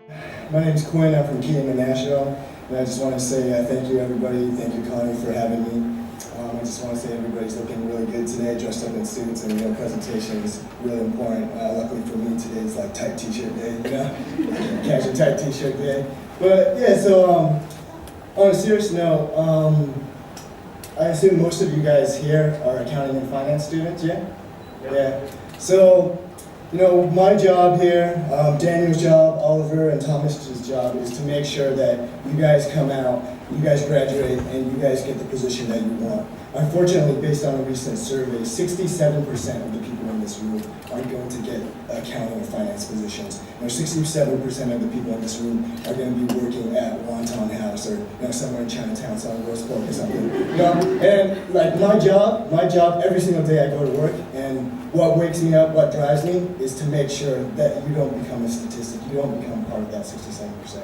My name is Quinn. I'm from Keaton, Nashville, and I just want to say thank you, everybody. Thank you, Connie, for having me. I just want to say everybody's looking really good today, dressed up in suits, and presentation is really important. Luckily for me, today is like tight t-shirt day, casual tight t-shirt day. But yeah, so on a serious note, I assume most of you guys here are accounting and finance students, yeah? Yeah. So, my job here, Daniel's job, Oliver and Thomas's job is to make sure that you guys come out, you guys graduate, and you guys get the position that you want. Unfortunately, based on a recent survey, 67% of the people in this room aren't going to get accounting or finance positions. 67% of the people in this room are going to be working at Wonton House or somewhere in Chinatown, selling roast pork or something. And like my job, every single day I go to work, and what wakes me up, what drives me, is to make sure that you don't become a statistic, you don't become part of that 67%.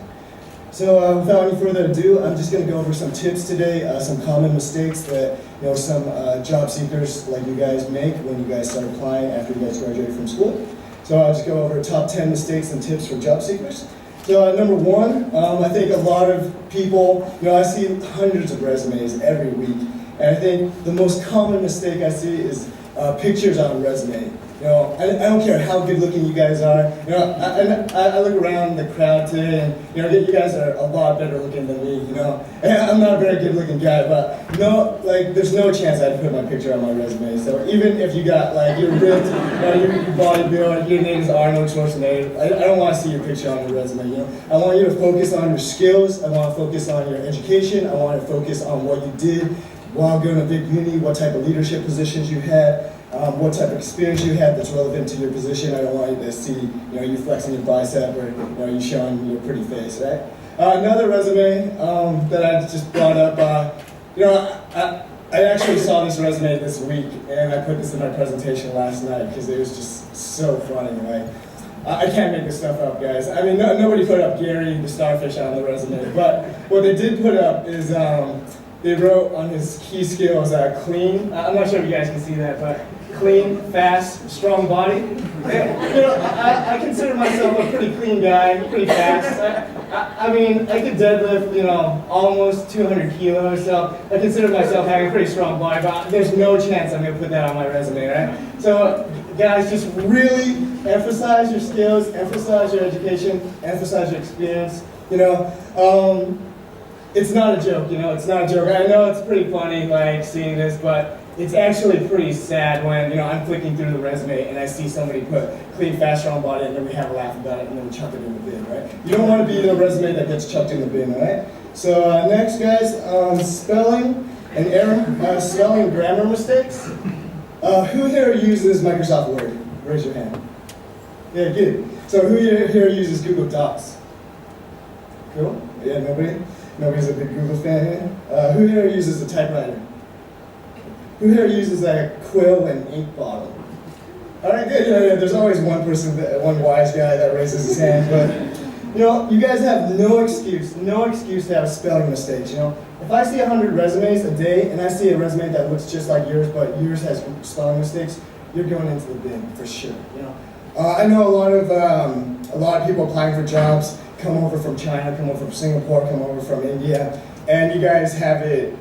So without any further ado, I'm just going to go over some tips today, some common mistakes that some job seekers like you guys make when you guys start applying after you guys graduate from school. So I'll just go over top 10 mistakes and tips for job seekers. So number one, I think a lot of people, I see hundreds of resumes every week, and I think the most common mistake I see is pictures on a resume. I don't care how good looking you guys are. I look around the crowd today, and you guys are a lot better looking than me. And I'm not a very good looking guy, but there's no chance I'd put my picture on my resume. So even if you got you're ripped, you're bodybuilding, your name is Arnold Schwarzenegger, I don't want to see your picture on your resume. I want you to focus on your skills. I want to focus on your education. I want to focus on what you did while going to big uni, what type of leadership positions you had. What type of experience you had that's relevant to your position. I don't want you to see, you flexing your bicep or you showing your pretty face, right? Another resume that I just brought up, I actually saw this resume this week, and I put this in my presentation last night because it was just so funny. I can't make this stuff up, guys. I mean, nobody put up Gary the Starfish on the resume, but what they did put up is they wrote on his key skills, clean. I'm not sure if you guys can see that, but clean, fast, strong body. I consider myself a pretty clean guy, pretty fast. I mean, I could deadlift, almost 200 kilos, so I consider myself having a pretty strong body, but there's no chance I'm going to put that on my resume, right? So, guys, just really emphasize your skills, emphasize your education, emphasize your experience, It's not a joke, it's not a joke. I know it's pretty funny, seeing this, but it's actually pretty sad when, I'm flicking through the resume and I see somebody put clean, fast, strong body, and then we have a laugh about it and then we chuck it in the bin, right? You don't want to be in a resume that gets chucked in the bin, all right? So next, guys, spelling and grammar mistakes. Who here uses Microsoft Word? Raise your hand. Yeah, good. So who here uses Google Docs? Cool. Yeah, nobody? Nobody's a big Google fan here. Who here uses a typewriter? Who here uses a quill and ink bottle? All right, good. There's always one person, one wise guy that raises his hand. But you guys have no excuse to have spelling mistakes. If I see 100 resumes a day and I see a resume that looks just like yours, but yours has spelling mistakes, you're going into the bin for sure. I know a lot of people applying for jobs come over from China, come over from Singapore, come over from India, and you guys have it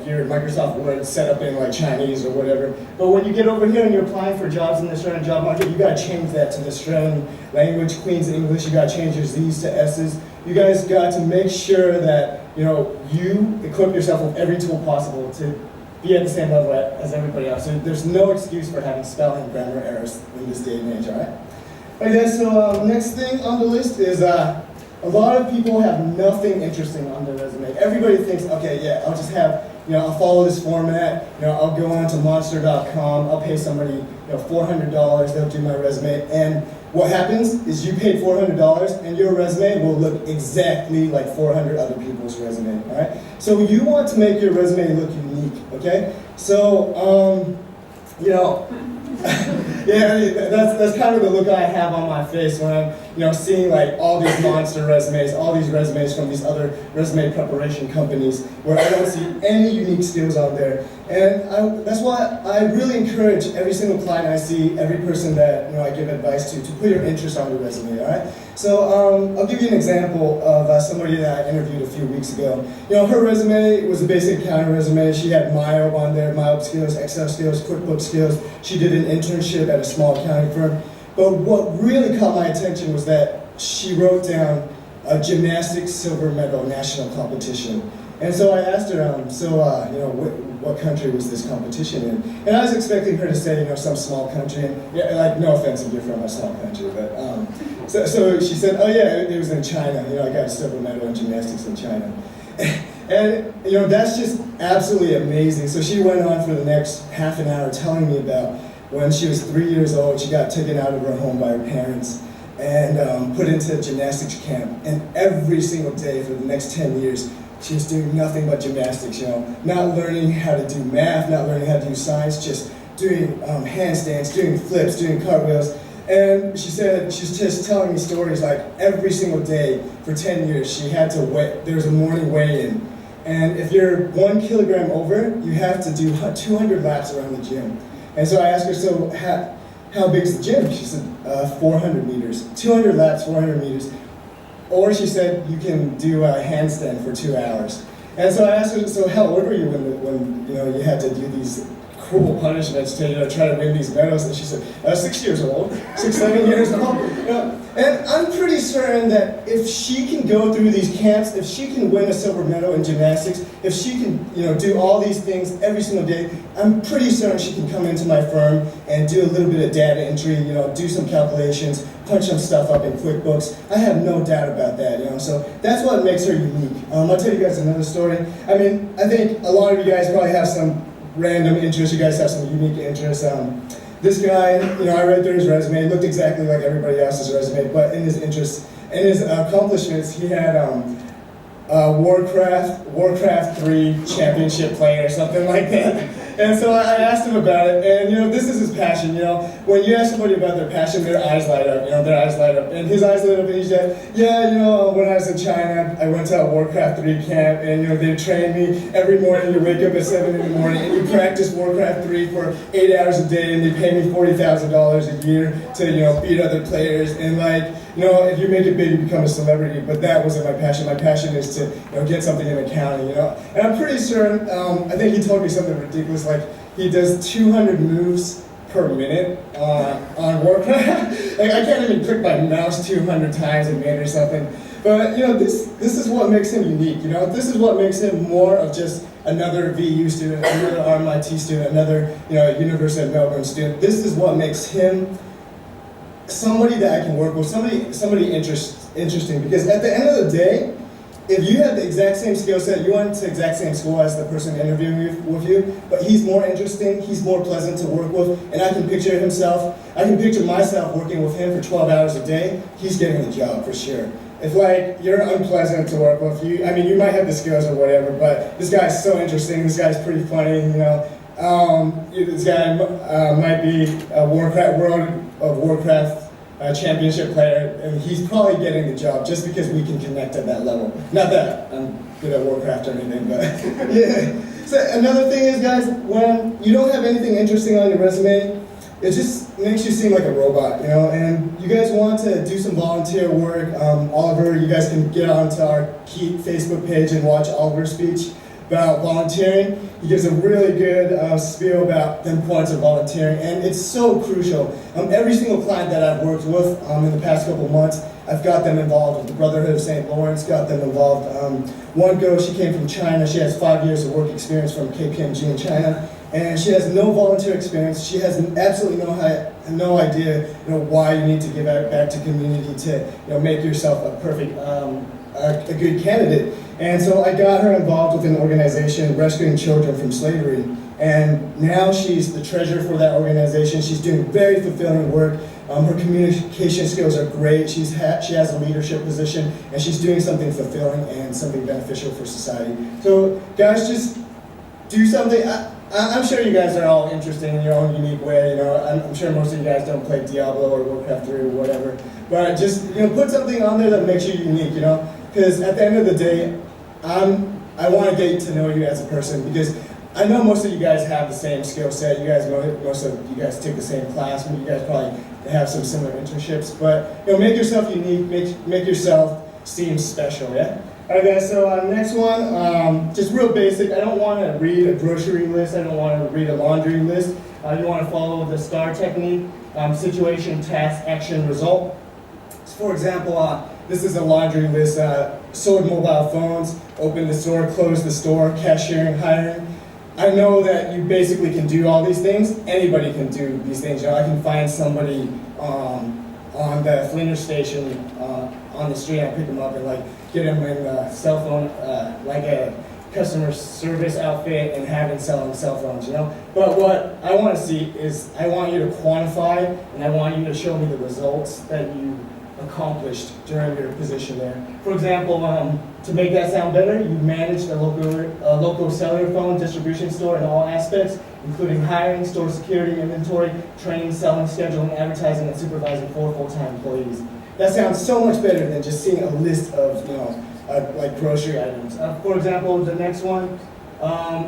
your Microsoft Word set up in Chinese or whatever. But when you get over here and you're applying for jobs in the Australian job market, you gotta change that to the Australian language, Queen's English. You gotta change your Z's to S's. You guys got to make sure that you equip yourself with every tool possible to be at the same level as everybody else. So there's no excuse for having spelling and grammar errors in this day and age. All right. Okay. So next thing on the list is. A lot of people have nothing interesting on their resume. Everybody thinks, okay, yeah, I'll just have, I'll follow this format, I'll go on to monster.com, I'll pay somebody, $400, they'll do my resume, and what happens is you paid $400 and your resume will look exactly like 400 other people's resume, all right? So you want to make your resume look unique, okay? So, yeah, that's kind of the look I have on my face when I'm, seeing like all these monster resumes, all these resumes from these other resume preparation companies where I don't see any unique skills out there. And that's why I really encourage every single client I see, every person that I give advice to put your interest on your resume, all right? So I'll give you an example of somebody that I interviewed a few weeks ago. Her resume was a basic accounting resume. She had MIOB on there, MIOB skills, Excel skills, QuickBooks skills. She did an internship at a small accounting firm. But what really caught my attention was that she wrote down a gymnastics silver medal national competition. And so I asked her, what country was this competition in? And I was expecting her to say, some small country. And no offense if you're from a small country, but so she said, oh yeah, it was in China. I got a silver medal in gymnastics in China. And that's just absolutely amazing. So she went on for the next half an hour telling me about when she was 3 years old, she got taken out of her home by her parents and put into a gymnastics camp. And every single day for the next 10 years, she was doing nothing but gymnastics, not learning how to do math, not learning how to do science, just doing handstands, doing flips, doing cartwheels. And she said, she's just telling me stories like every single day for 10 years, she had to weigh, there was a morning weigh-in. And if you're 1 kilogram over, you have to do 200 laps around the gym. And so I asked her, so how big is the gym? She said, 400 meters. 200 laps, 400 meters. Or she said, you can do a handstand for 2 hours. And so I asked her, so how old were you when you had to do these cruel punishments to try to win these medals? And she said, 6 years old, 6, 7 years old. And I'm pretty certain that if she can go through these camps, if she can win a silver medal in gymnastics, if she can do all these things every single day, I'm pretty certain she can come into my firm and do a little bit of data entry, do some calculations, punch some stuff up in QuickBooks. I have no doubt about that, so that's what makes her unique. I'll tell you guys another story. I think a lot of you guys probably have some random interests. You guys have some unique interests. This guy, I read through his resume. It looked exactly like everybody else's resume, but in his interests and his accomplishments, he had Warcraft 3 championship player or something like that. And so I asked him about it, and this is his passion. When you ask somebody about their passion, their eyes light up. Their eyes light up, and his eyes lit up, and he said, "Yeah, when I was in China, I went to a Warcraft 3 camp, and they trained me every morning. You wake up at 7 in the morning, and you practice Warcraft 3 for 8 hours a day, and they pay me $40,000 a year to beat other players, and if you make it big, you become a celebrity. But that wasn't my passion. My passion is to get something in accounting, And I'm pretty sure, I think he told me something ridiculous, like he does 200 moves per minute on Warcraft. I can't even click my mouse 200 times a minute or something. But this is what makes him unique. This is what makes him more of just another VU student, another RMIT student, another University of Melbourne student. This is what makes him somebody that I can work with, somebody interesting. Because at the end of the day, if you have the exact same skill set, you went to the exact same school as the person interviewing with you, but he's more interesting, he's more pleasant to work with, and I can picture myself working with him for 12 hours a day, he's getting the job for sure. If you're unpleasant to work with, you might have the skills or whatever, but this guy's so interesting, this guy's pretty funny, this guy might be a World of Warcraft championship player, and he's probably getting the job just because we can connect at that level. Not that I'm good at Warcraft or anything, but yeah. So another thing is, guys, when you don't have anything interesting on your resume, it just makes you seem like a robot, and you guys want to do some volunteer work. Oliver, you guys can get onto our Keep Facebook page and watch Oliver's speech about volunteering. He gives a really good spiel about the importance of volunteering, and it's so crucial. Every single client that I've worked with in the past couple months, I've got them involved with the Brotherhood of St. Lawrence, got them involved. One girl, she came from China. She has 5 years of work experience from KPMG in China, and she has no volunteer experience. She has absolutely no idea why you need to give back to community to make yourself a perfect, a good candidate. And so I got her involved with an organization rescuing children from slavery. And now she's the treasurer for that organization. She's doing very fulfilling work. Her communication skills are great. She has a leadership position, and she's doing something fulfilling and something beneficial for society. So guys, just do something. I'm sure you guys are all interesting in your own unique way. I'm sure most of you guys don't play Diablo or Warcraft 3 or whatever. But just put something on there that makes you unique. Because at the end of the day, I want to get to know you as a person, because I know most of you guys have the same skill set. Most of you guys take the same class. You guys probably have some similar internships. But make yourself unique. Make yourself seem special. Yeah. All right, guys. So next one, just real basic. I don't want to read a grocery list. I don't want to read a laundry list. You want to follow the STAR technique: situation, task, action, result. So for example, this is a laundry list: sold mobile phones, opened the store, closed the store, cashiering, hiring. I know that you basically can do all these things. Anybody can do these things. I can find somebody on the Flinders station on the street. I pick them up and get them in a cell phone, like a customer service outfit, and have them selling cell phones. But what I want to see is, I want you to quantify, and I want you to show me the results that you accomplished during your position there. For example, to make that sound better, you managed a local cellular phone distribution store in all aspects, including hiring, store security, inventory, training, selling, scheduling, advertising, and supervising 4 full-time employees. That sounds so much better than just seeing a list of like grocery items. For example, the next one,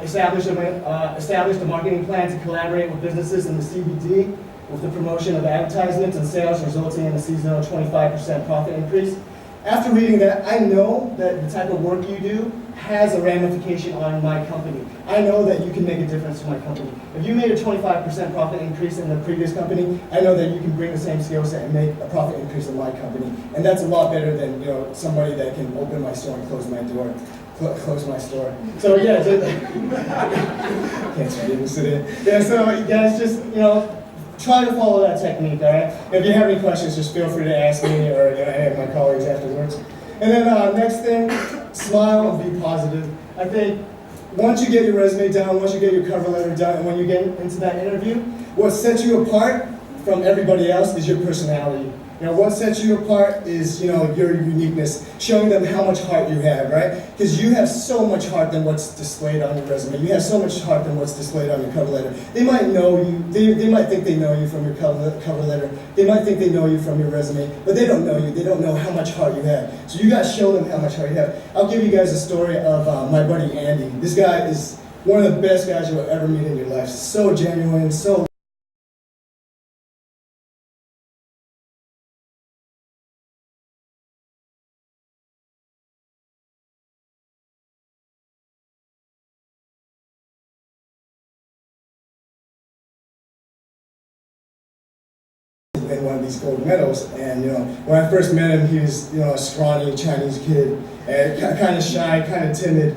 established a marketing plan to collaborate with businesses in the CBD, with the promotion of advertisements and sales, resulting in a seasonal 25% profit increase. After reading that, I know that the type of work you do has a ramification on my company. I know that you can make a difference to my company. If you made a 25% profit increase in the previous company, I know that you can bring the same skill set and make a profit increase in my company. And that's a lot better than somebody that can open my store and close my door. Close my store. So yeah, can't see this today. Yeah, so you guys just try to follow that technique, all right? If you have any questions, just feel free to ask me or any of my colleagues afterwards. And then next thing, smile and be positive. I think once you get your resume done, once you get your cover letter done, and when you get into that interview, what sets you apart from everybody else is your personality. What sets you apart is, your uniqueness, showing them how much heart you have, right? Because you have so much heart than what's displayed on your resume. You have so much heart than what's displayed on your cover letter. They might know you, they might think they know you from your cover letter. They might think they know you from your resume, but they don't know you. They don't know how much heart you have. So you gotta show them how much heart you have. I'll give you guys a story of my buddy Andy. This guy is one of the best guys you'll ever meet in your life. So genuine, so in one of these gold medals. And when I first met him, he was a scrawny Chinese kid, and kind of shy, kind of timid,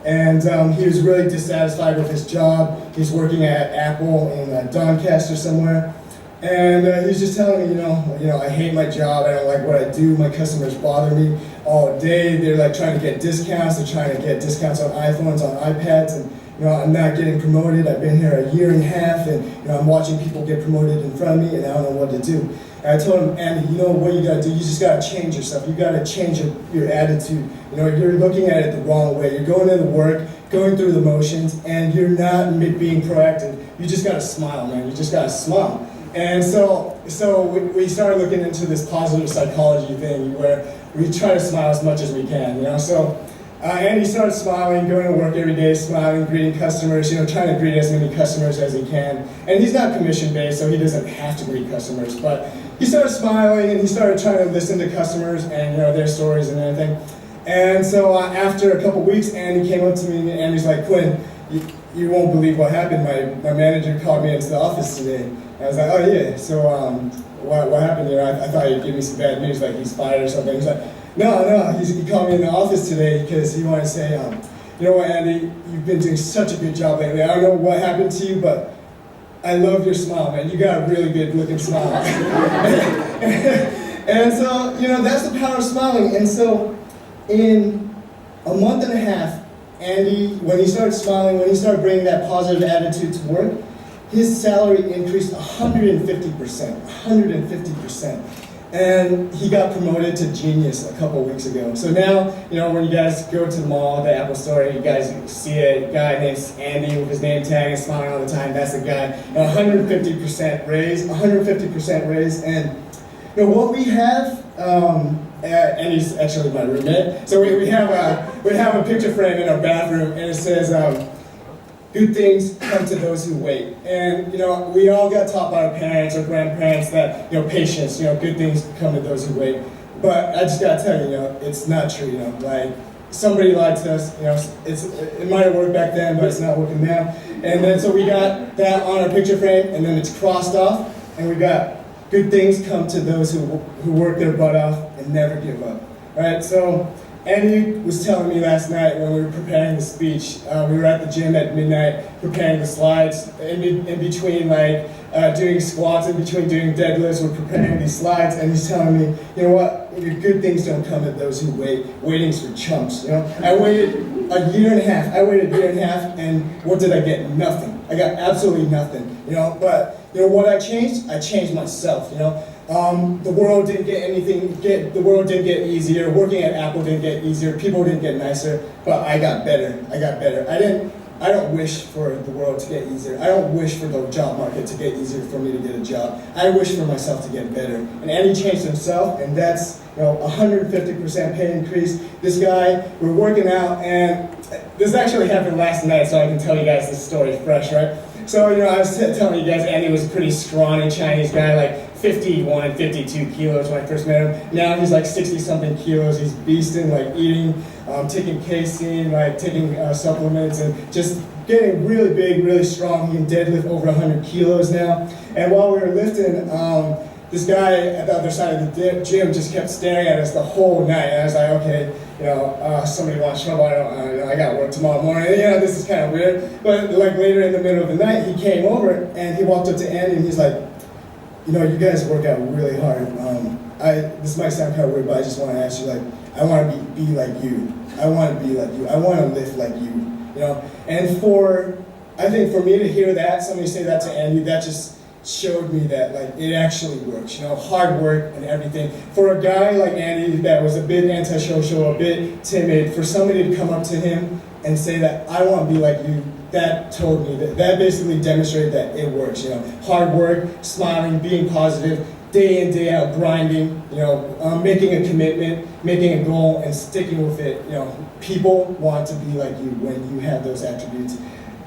and he was really dissatisfied with his job. He's working at Apple in Doncaster somewhere, and he was just telling me, I hate my job. I don't like what I do. My customers bother me all day. They're trying to get discounts. They're trying to get discounts on iPhones, on iPads, and I'm not getting promoted. I've been here a year and a half, and I'm watching people get promoted in front of me, and I don't know what to do. And I told him, Andy, what you gotta do? You just gotta change yourself. You gotta change your attitude. You're looking at it the wrong way. You're going into work, going through the motions, and you're not being proactive. You just gotta smile, man. You just gotta smile. And so we started looking into this positive psychology thing where we try to smile as much as we can. And he started smiling, going to work every day, smiling, greeting customers, trying to greet as many customers as he can. And he's not commission-based, so he doesn't have to greet customers. But he started smiling, and he started trying to listen to customers and their stories and everything. And so after a couple weeks, Andy came up to me, and he's like, Quinn, you won't believe what happened. My manager called me into the office today. And I was like, oh yeah, so what happened? I thought you'd give me some bad news, like he's fired or something. He's like, No, he called me in the office today because he wanted to say, you know what, Andy, you've been doing such a good job lately. I don't know what happened to you, but I love your smile, man. You got a really good looking smile. And so, that's the power of smiling. And so in a month and a half, Andy, when he started smiling, when he started bringing that positive attitude to work, his salary increased 150%. and he got promoted to genius a couple weeks ago. So now, when you guys go to the mall, the Apple store, you guys see a guy named Andy with his name tag and smiling all the time. That's the guy. 150% raise, 150% raise, and what we have. And he's actually my roommate. So we have a picture frame in our bathroom, and it says, "Good things come to those who wait." And we all got taught by our parents or grandparents that patience, good things come to those who wait. But I just gotta tell you, it's not true. Like somebody lied to us. It might have worked back then, but it's not working now. And then so we got that on our picture frame, and then it's crossed off, and we got, "Good things come to those who work their butt off and never give up." All right, so Andy was telling me last night when we were preparing the speech, we were at the gym at midnight preparing the slides, in between doing squats, in between doing deadlifts, we're preparing these slides, and he's telling me, "You know what, good things don't come to those who wait. Waiting's for chumps." I waited a year and a half, and what did I get? Nothing. I got absolutely nothing, but what I changed myself, the world didn't the world didn't get easier, working at Apple didn't get easier, people didn't get nicer, but I got better. I don't wish for the world to get easier. I don't wish for the job market to get easier for me to get a job. I wish for myself to get better. And Andy changed himself, and that's 150% pay increase. This guy, we're working out, and this actually happened last night, so I can tell you guys this story fresh, right? So, I was telling you guys, Andy was a pretty scrawny Chinese guy, like 51, 52 kilos when I first met him. Now he's like 60-something kilos. He's beasting, eating, taking casein, taking supplements, and just getting really big, really strong. He can deadlift over 100 kilos now. And while we were lifting, this guy at the other side of the gym just kept staring at us the whole night. And I was like, okay, somebody wants trouble. I got work tomorrow morning. This is kind of weird. But later in the middle of the night, he came over and he walked up to Andy and he's like, "You guys work out really hard. This might sound kind of weird, but I just want to ask you, I want to be like you. I want to be like you. I want to lift like you." And I think for me to hear that, somebody say that to Andy, that just showed me that it actually works. Hard work and everything. For a guy like Andy that was a bit antisocial, a bit timid, for somebody to come up to him and say that I want to be like you, that told me that basically demonstrated that it works. Hard work, smiling, being positive, day in, day out, grinding, making a commitment, making a goal, and sticking with it. People want to be like you when you have those attributes.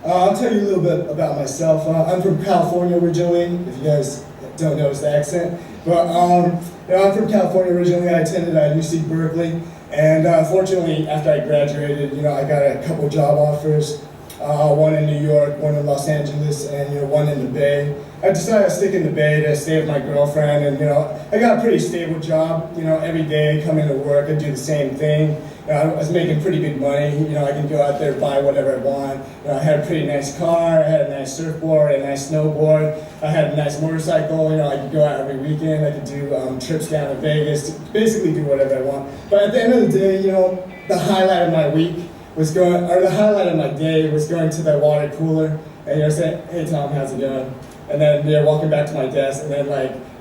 I'll tell you a little bit about myself. I'm from California originally, if you guys don't notice the accent. But I'm from California originally. I attended UC Berkeley. And fortunately, after I graduated, I got a couple job offers. One in New York, one in Los Angeles, and one in the Bay. I decided to stick in the Bay to stay with my girlfriend, and I got a pretty stable job. Every day, come into work, I do the same thing. I was making pretty good money. I can go out there, buy whatever I want. I had a pretty nice car, I had a nice surfboard, a nice snowboard. I had a nice motorcycle. I could go out every weekend. I could do trips down to Vegas, to basically do whatever I want. But at the end of the day, the highlight of my week was the highlight of my day was going to the water cooler and saying, "Hey Tom, how's it going?" And then walking back to my desk and then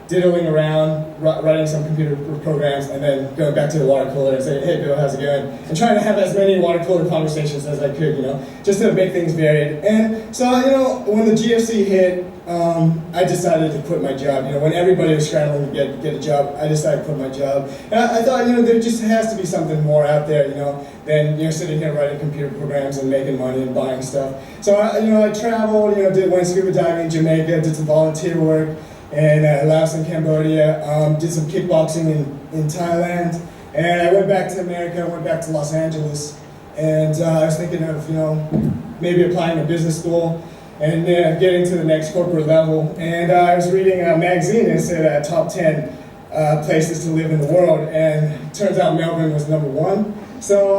diddling around, writing some computer programs, and then going back to the water cooler and saying, "Hey Bill, how's it going?" And trying to have as many water cooler conversations as I could, just to make things varied. And so, when the GFC hit, I decided to quit my job. When everybody was scrambling to get a job, I decided to quit my job. And I thought, there just has to be something more out there, than sitting here writing computer programs and making money and buying stuff. So I traveled, went scuba diving in Jamaica, did some volunteer work in Laos and Cambodia, did some kickboxing in Thailand, and I went back to America, went back to Los Angeles, and I was thinking of maybe applying to business school and getting to the next corporate level. And I was reading a magazine and it said top 10 places to live in the world, and it turns out Melbourne was number 1. So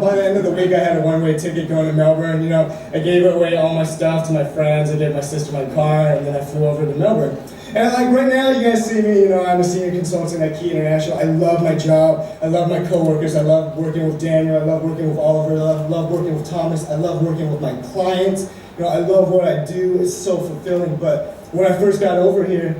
by the end of the week I had a one-way ticket going to Melbourne. I gave away all my stuff to my friends, I gave my sister my car, and then I flew over to Melbourne. And right now you guys see me, I'm a senior consultant at Key International. I love my job, I love my coworkers, I love working with Daniel, I love working with Oliver, I love working with Thomas, I love working with my clients. I love what I do, it's so fulfilling. But when I first got over here,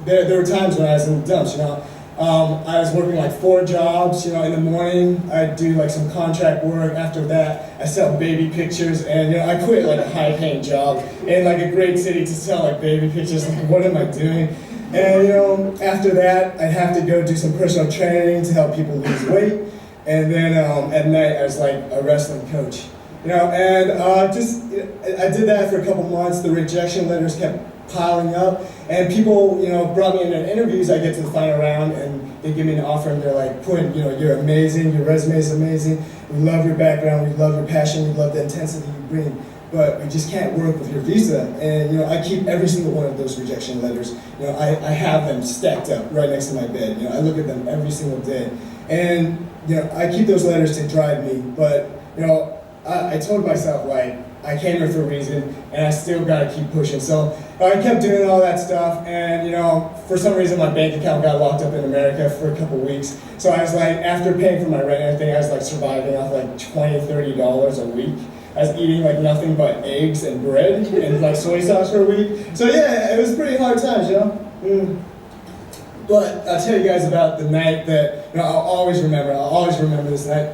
there were times when I was in the dumps, you know. I was working like 4 jobs, you know. In the morning, I'd do like some contract work. After that, I sell baby pictures, and you know, I quit like a high-paying job in like a great city to sell like baby pictures. Like, what am I doing? And you know, after that, I'd have to go do some personal training to help people lose weight. And then at night, I was like a wrestling coach, you know. And I did that for a couple months. The rejection letters kept piling up, and people, you know, brought me in their interviews. I get to the final round, and they give me an offer, and they're like, "Quinn, you know, you're amazing. Your resume is amazing. We love your background. We love your passion. We love the intensity you bring. But we just can't work with your visa." And you know, I keep every single one of those rejection letters. You know, I have them stacked up right next to my bed. You know, I look at them every single day, and you know, I keep those letters to drive me. But you know, I told myself, like, I came here for a reason, and I still gotta keep pushing. So I kept doing all that stuff, and you know, for some reason my bank account got locked up in America for a couple weeks. So I was like, after paying for my rent and everything, I was like surviving off like $20, $30 a week. I was eating like nothing but eggs and bread and like soy sauce for a week. So yeah, it was pretty hard times, you know. But I'll tell you guys about the night that, you know, I'll always remember this night.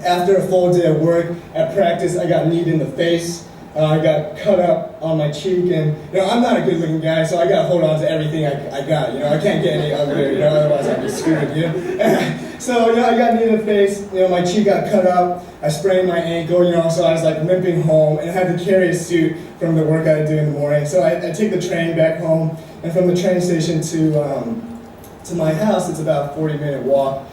After a full day of work at practice, I got kneed in the face. I got cut up on my cheek, and you know, I'm not a good-looking guy, so I got to hold on to everything I got. You know, I can't get any uglier. You know, otherwise I'd be screwed. You know? So you know, I got kneed in the face. You know, my cheek got cut up. I sprained my ankle. You know, so I was like limping home, and I had to carry a suit from the work I do in the morning. So I take the train back home, and from the train station to my house, it's about a 40-minute walk.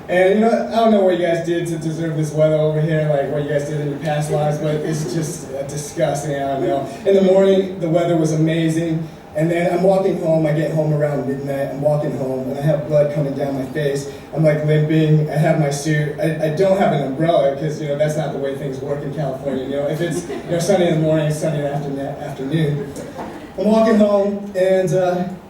And you know, I don't know what you guys did to deserve this weather over here, like what you guys did in your past lives, but it's just disgusting. I don't know. In the morning, the weather was amazing, and then I'm walking home. I get home around midnight. I'm walking home, and I have blood coming down my face. I'm like limping. I have my suit. I don't have an umbrella because you know that's not the way things work in California. You know, if it's sunny in the morning, it's sunny in the afternoon. I'm walking home, and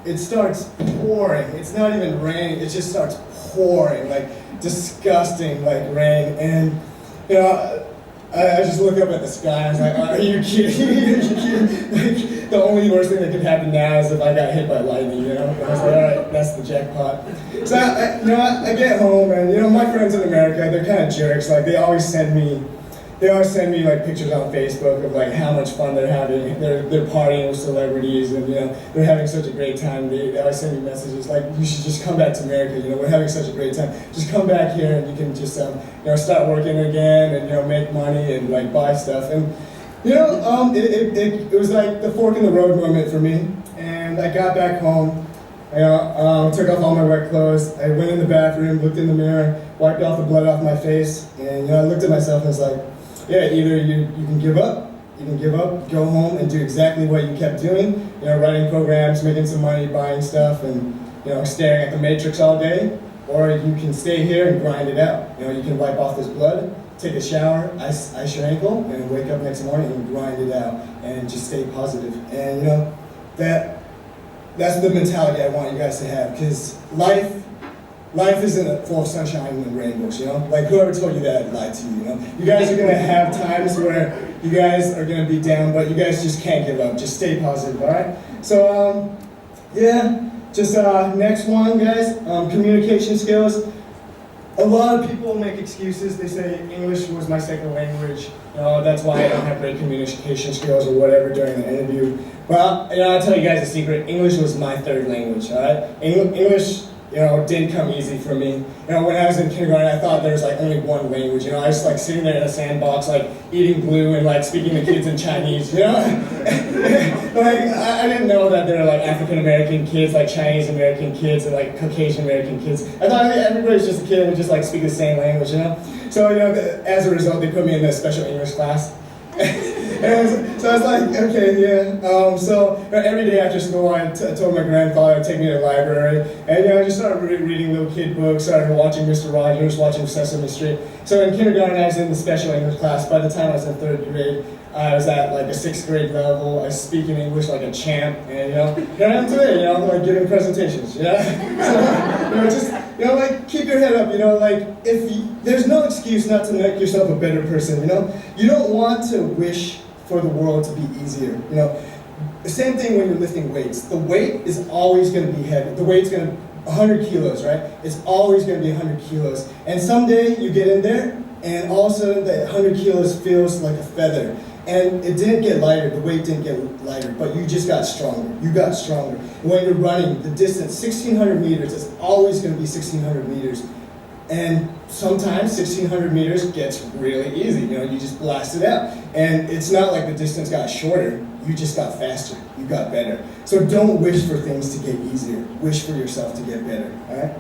it starts pouring. It's not even raining. It just starts pouring, like disgusting, like rain. And you know, I just look up at the sky. I was like, "Are you kidding? Are you kidding?" Like, the only worst thing that could happen now is if I got hit by lightning. You know, I was like, "All right, that's the jackpot." So I get home, and you know, my friends in America, they're kind of jerks. Like they always send me like pictures on Facebook of like how much fun they're having. They're partying with celebrities, and you know, they're having such a great time. They always send me messages like, "You should just come back to America. You know, we're having such a great time. Just come back here, and you can just you know, start working again, and you know, make money and like buy stuff." And you know, it was like the fork in the road moment for me. And I got back home. You know, took off all my wet clothes. I went in the bathroom, looked in the mirror, wiped off the blood off my face, and you know, I looked at myself and was like, yeah, either you can give up, go home and do exactly what you kept doing, you know, writing programs, making some money, buying stuff, and you know, staring at the Matrix all day, or you can stay here and grind it out. You know, you can wipe off this blood, take a shower, ice your ankle, and wake up next morning and grind it out, and just stay positive. And you know, that's the mentality I want you guys to have, because life isn't full of sunshine and rainbows, you know? Like, whoever told you that lied to you, you know? You guys are gonna have times where you guys are gonna be down, but you guys just can't give up. Just stay positive, all right? So, yeah, just next one, guys, communication skills. A lot of people make excuses. They say English was my second language. You know, that's why I don't have great communication skills or whatever during the interview. Well, you know, I'll tell you guys a secret. English was my third language, all right? English, you know, didn't come easy for me. You know, when I was in kindergarten, I thought there was like only one language. You know, I was like sitting there in a sandbox, like eating glue and like speaking to kids in Chinese. You know, like I didn't know that there were like African American kids, like Chinese American kids, and like Caucasian American kids. I thought everybody's just a kid and would just like speak the same language. You know, so you know, as a result, they put me in a special English class. So I was like, okay, yeah. So every day after school, I told my grandfather to take me to the library, and you know, I just started reading little kid books, started watching Mr. Rogers, watching Sesame Street. So in kindergarten, I was in the special English class. By the time I was in third grade, I was at like a 6th grade level. I was speaking English like a champ, and you know, here I am today, you know, like giving presentations, yeah. So, you know, just, you know, like keep your head up, you know, like there's no excuse not to make yourself a better person, you know. You don't want to wish for the world to be easier, you know. the same thing when you're lifting weights. The weight is always going to be heavy. The weight's going to 100 kilos, right? It's always going to be 100 kilos. And someday you get in there, and all of a sudden that 100 kilos feels like a feather. And it didn't get lighter, the weight didn't get lighter, but you just got stronger. You got stronger. And when you're running, the distance, 1,600 meters, is always going to be 1,600 meters. And sometimes 1,600 meters gets really easy. You know, you just blast it out. And it's not like the distance got shorter. You just got faster. You got better. So don't wish for things to get easier. Wish for yourself to get better. All right?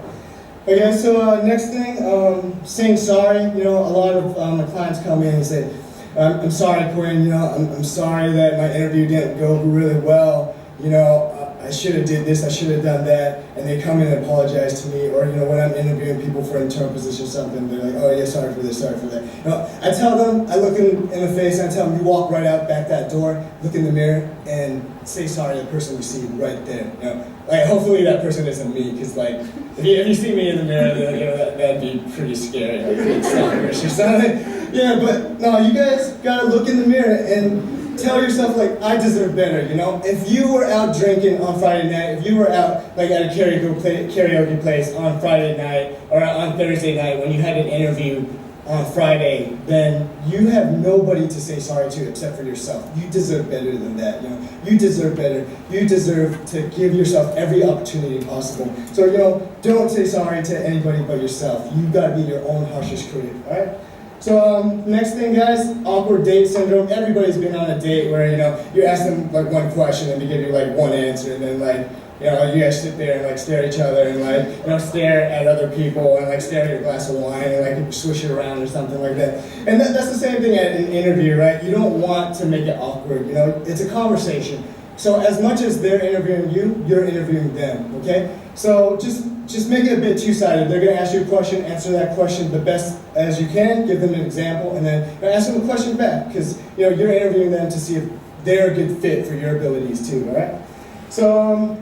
Okay, so next thing, saying sorry. You know, a lot of my clients come in and say, I'm sorry, Quinn, you know, I'm sorry that my interview didn't go really well. You know, I should have did this, I should have done that. And they come in and apologize to me. Or, you know, when I'm interviewing people for internal position or something, they're like, oh yeah, sorry for this, sorry for that. You know, I tell them, I look in the face and I tell them, you walk right out back that door, look in the mirror, and say sorry to the person you see right there. You know, like, hopefully that person isn't me, because like, if you see me in the mirror, then, you know, that'd be pretty scary, like being stalkerish or something. Yeah, but no, you guys gotta look in the mirror and tell yourself, like, I deserve better, you know? If you were out drinking on Friday night, if you were out, like, at a karaoke place on Friday night, or on Thursday night when you had an interview on Friday, then you have nobody to say sorry to except for yourself. You deserve better than that, you know? You deserve better. You deserve to give yourself every opportunity possible. So, you know, don't say sorry to anybody but yourself. You've gotta be your own harshest critic, all right? So next thing, guys, awkward date syndrome. Everybody's been on a date where, you know, you ask them like one question and they give you like one answer, and then like, you know, you guys sit there and like stare at each other and like, you know, stare at other people and like stare at your glass of wine and like swish it around or something like that. And that's the same thing at an interview, right? You don't want to make it awkward, you know? It's a conversation. So as much as they're interviewing you, you're interviewing them, okay? So just make it a bit two-sided. They're going to ask you a question, answer that question the best as you can, give them an example, and then ask them a question back, because, you know, you're interviewing them to see if they're a good fit for your abilities too, all right? So,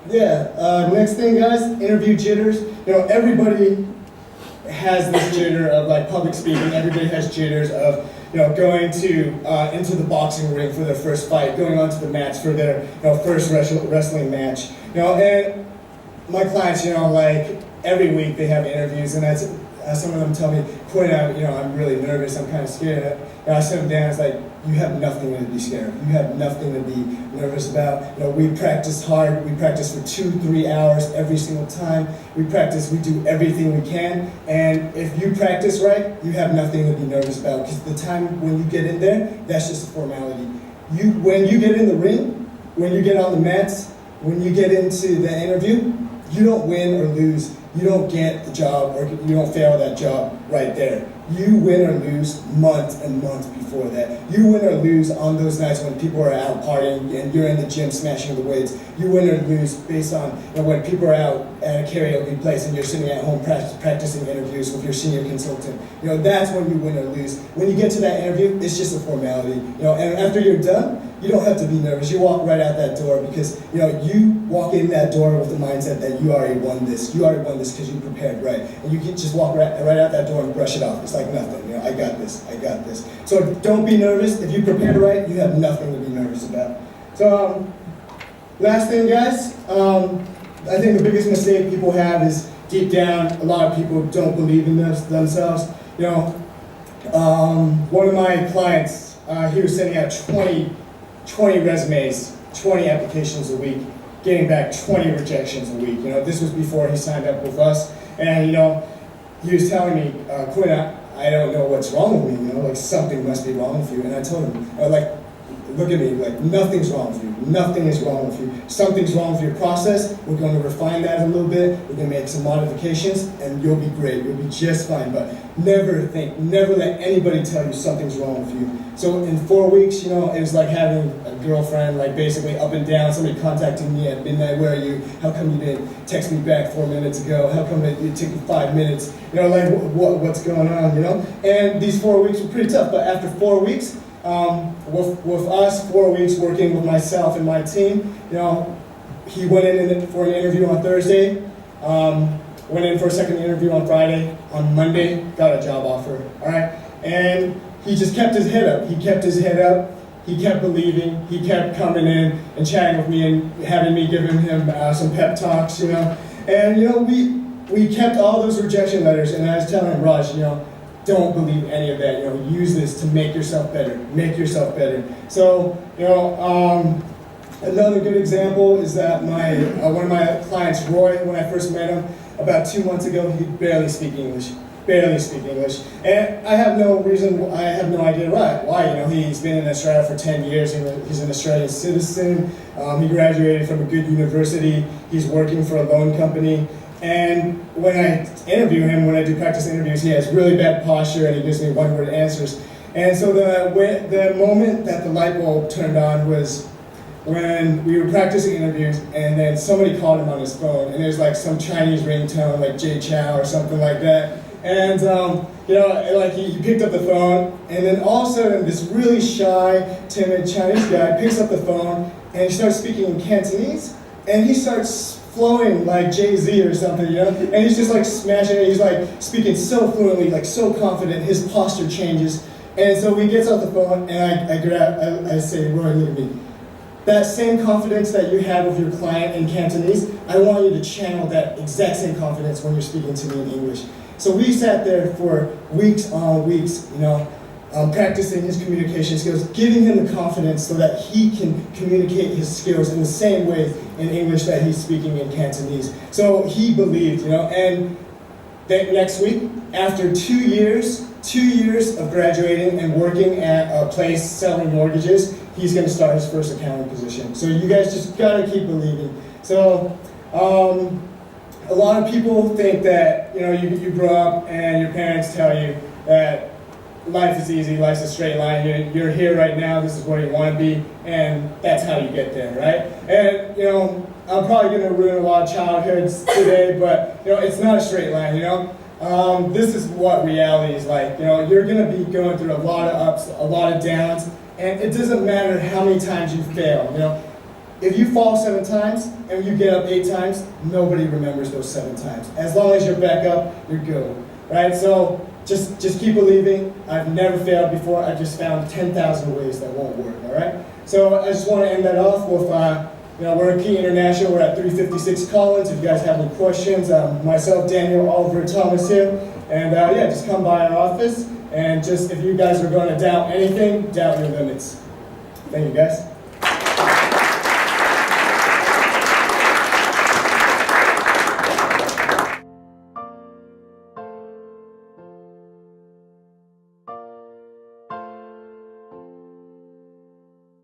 next thing, guys, interview jitters. You know, everybody has this jitter of like public speaking. Everybody has jitters of, you know, going to into the boxing ring for their first fight, going onto the mats for their, you know, first wrestling match. You know, and my clients, you know, like every week they have interviews, and some of them tell me, Quinn, I'm really nervous, I'm kind of scared. And I sit them down, it's like, you have nothing to be scared of. You have nothing to be nervous about. You know, we practice hard. We practice for 2-3 hours every single time. We do everything we can. And if you practice right, you have nothing to be nervous about, because the time when you get in there, that's just a formality. When you get in the ring, when you get on the mats, when you get into the interview, you don't win or lose. You don't get the job, or you don't fail that job right there. You win or lose months and months before that. You win or lose on those nights when people are out partying and you're in the gym smashing the weights. You win or lose based on, you know, when people are out at a karaoke place and you're sitting at home practicing interviews with your senior consultant. You know, that's when you win or lose. When you get to that interview, it's just a formality. You know, and after you're done, you don't have to be nervous. You walk right out that door, because, you know, you walk in that door with the mindset that you already won this. You already won this because you prepared right. And you can just walk right out that door and brush it off. It's like nothing. You know, I got this. I got this. So don't be nervous. If you prepared right, you have nothing to be nervous about. So last thing, guys, I think the biggest mistake people have is deep down, a lot of people don't believe in themselves. You know, one of my clients, he was sending out 20 resumes, 20 applications a week, getting back 20 rejections a week. You know, this was before he signed up with us, and, you know, he was telling me, Quinn, I don't know what's wrong with me, you know, like something must be wrong with you. And I told him, like, look at me, like nothing's wrong with you. Nothing is wrong with you. Something's wrong with your process. We're going to refine that a little bit. We're going to make some modifications, and you'll be great. You'll be just fine. But never let anybody tell you something's wrong with you. So in 4 weeks, you know, it was like having a girlfriend, like basically up and down, somebody contacting me at midnight, where are you? How come you didn't text me back 4 minutes ago? How come it took you 5 minutes? You know, like what's going on, you know? And these 4 weeks were pretty tough, but after 4 weeks, with us, 4 weeks working with myself and my team, you know, he went in for an interview on Thursday, went in for a second interview on Friday, on Monday, got a job offer, all right? And he just kept his head up. He kept his head up, he kept believing, he kept coming in and chatting with me and having me giving him some pep talks, you know. And, you know, we kept all those rejection letters, and I was telling him, Raj, you know, don't believe any of that, you know, use this to make yourself better, make yourself better. So, you know, another good example is that one of my clients, Roy, when I first met him, about 2 months ago, he barely speak English. And I have no idea why. You know, he's been in Australia for 10 years, he's an Australian citizen, he graduated from a good university, he's working for a loan company, and when I interview him, when I do practice interviews, he has really bad posture and he gives me one-word answers. And so the moment that the light bulb turned on was when we were practicing interviews, and then somebody called him on his phone, and it was like some Chinese ringtone, like Jay Chow or something like that. And you know, like he picked up the phone, and then all of a sudden, this really shy, timid Chinese guy picks up the phone, and he starts speaking in Cantonese, and he starts flowing like Jay-Z or something, you know? And he's just like smashing it, he's like speaking so fluently, like so confident, his posture changes. And so he gets off the phone, and I say, Roy, look at me. That same confidence that you had with your client in Cantonese, I want you to channel that exact same confidence when you're speaking to me in English. So we sat there for weeks on weeks, you know, practicing his communication skills, giving him the confidence so that he can communicate his skills in the same way in English that he's speaking in Cantonese. So he believed, you know, and then next week, after 2 years of graduating and working at a place selling mortgages, he's going to start his first accounting position. So you guys just got to keep believing. So a lot of people think that, you know, you grow up and your parents tell you that life is easy, life's a straight line, you're here right now, this is where you want to be, and that's how you get there, right? And, you know, I'm probably going to ruin a lot of childhoods today, but, you know, it's not a straight line, you know? This is what reality is like. You know, you're going to be going through a lot of ups, a lot of downs, and it doesn't matter how many times you fail, you know? If you fall 7 times and you get up 8 times, nobody remembers those 7 times. As long as you're back up, you're good, right? So just keep believing. I've never failed before. I just found 10,000 ways that won't work, all right? So I just want to end that off with, you know, we're at Key International. We're at 356 Collins. If you guys have any questions, myself, Daniel, Oliver, Thomas here. And yeah, just come by our office. And just if you guys are going to doubt anything, doubt your limits. Thank you, guys.